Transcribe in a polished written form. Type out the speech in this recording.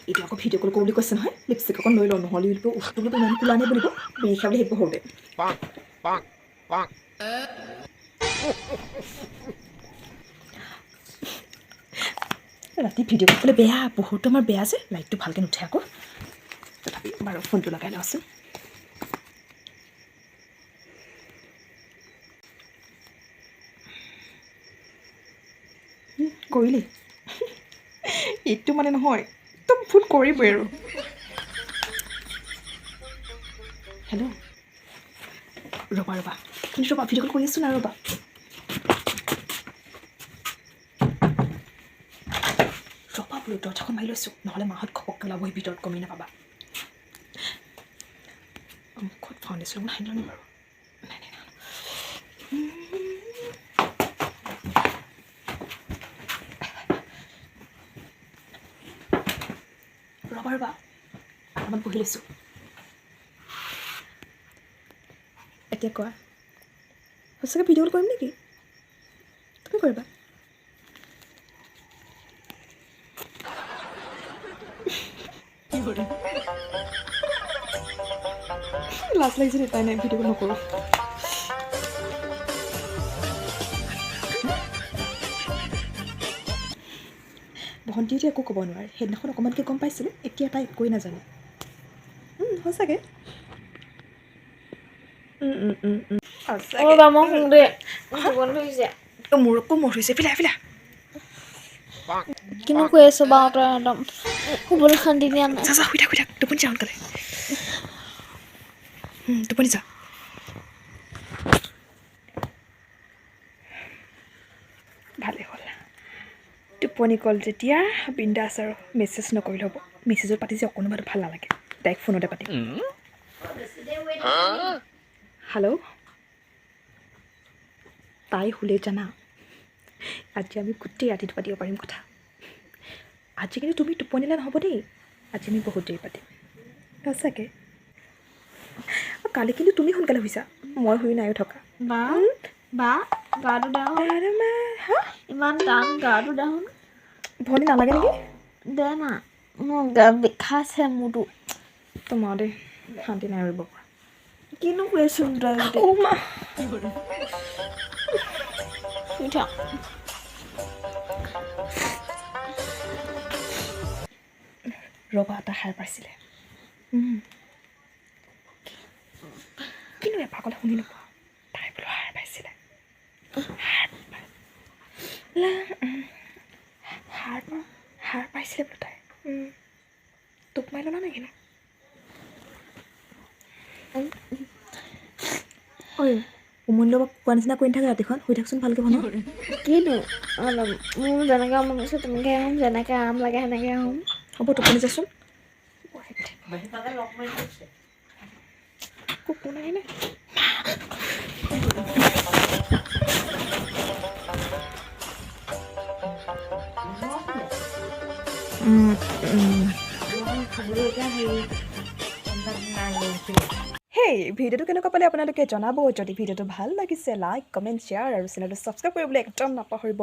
এইটো আকৌ ভিডিঅ' কল কৰোঁ বুলি কৈছে নহয় লিপষ্টিক অকণ লৈ লওঁ নহ'লে উঠটো ইমান কোলা নে বুলিব বিৰিষা বুলি ভাবিব সৰুতে ৰাতি ভিডিঅ' কল কৰিলে বেয়া বহুতো আমাৰ বেয়া যে লাইটটো ভালকৈ নুঠে আকৌ তথাপি বাৰু ফোনটো লগাই লওঁচোন কৰিলি এইটো মানে নহয় একদম ফোন কৰিবই আৰু হেল্ল' ৰ'বা কিন্তু ৰ'বা ভিডিঅ' কল কৰি আছোঁ না ৰ'বা ৰ'বা বোলো দৰ্জাখন মাৰি লৈছোঁ নহ'লে মাহঁত ঘপককৈ ওলাবহি ভিতৰত গমেই নাপাবা ক'ত ফাউণ্ডেশ্যন নাহিল নি বাৰু ৰ'বা অকণমান বহি লৈছোঁ এতিয়া কোৱা সঁচাকৈ ভিডিঅ' কল কৰিম নেকি তুমি কৰিবা লাজ লাগিছে দেই তাই নাই ভিডিঅ' কল নকৰোঁ ভণ্টিয়ে একো ক'ব নোৱাৰে সেইদিনাখন অকণমানকৈ গম পাইছিলোঁ এতিয়া তাই একোৱেই নাজানে সঁচাকৈ মোৰকো মোৰ হৈছে ফিলা কিনো কৈ আছো বাৰু তই একদম শুবলৈ শান্তি দিয়া নাই যা শুই থাক টোপনি যা সোনকালে টোপনি যা ভালে হ'ল টোপনি গ'ল যেতিয়া বিন্দাছ আৰু মেছেজ নকৰিলে হ'ব মেছেজত পাতি যে অকণো ভাল নালাগে ডাইৰেক্ট ফোনতে পাতিম হেল্ল' তাই শুলে জানা আজি আমি গোটেই ৰাতিটো পাতিব পাৰিম কথা আজি কিন্তু তুমি টোপনিলে নহ'ব দেই আজি আমি বহুত দেৰি পাতিম সঁচাকৈ কালি কিন্তু তুমি সোনকালে শুইছা মই শুই নাইও থকা বা গাটো ডাঙৰ ইমান টান গাটো ডাঙৰ ভনী নালাগে নেকি দে না মোৰ গা বিষাইছে মোৰতো তোমাৰ দেই শান্তি নাই কৰিব পৰা কিনো কৈ আছো তই উঠা ৰবা এটা সাৰ পাইছিলে কিন্তু এপাকলে শুনি নোপোৱা তাই বোলো সাৰ পাইছিলে সাৰ পাইছিলে বোলো তাই টোপ মাৰি ল'লা নেকি ঐ উমনি ল'ব কোৱা নিচিনা কৰি নাথাকে ৰাতিখন শুই থাকচোন ভালকৈ ভন কিনো মোৰ যেনেকৈ মন গৈছে তেনেকৈ আহোঁ যেনেকৈ আৰাম লাগে সেনেকৈ আহোঁ হ'ব টোপনি যাচোন কুকু নাই নে হেই ভিডিঅ'টো কেনেকুৱা পালে আপোনালোকে জনাব যদি ভিডিঅ'টো ভাল লাগিছে লাইক কমেণ্ট শ্বেয়াৰ আৰু চেনেলটো ছাবস্ক্ৰাইব কৰিবলৈ একদম নাপাহৰিব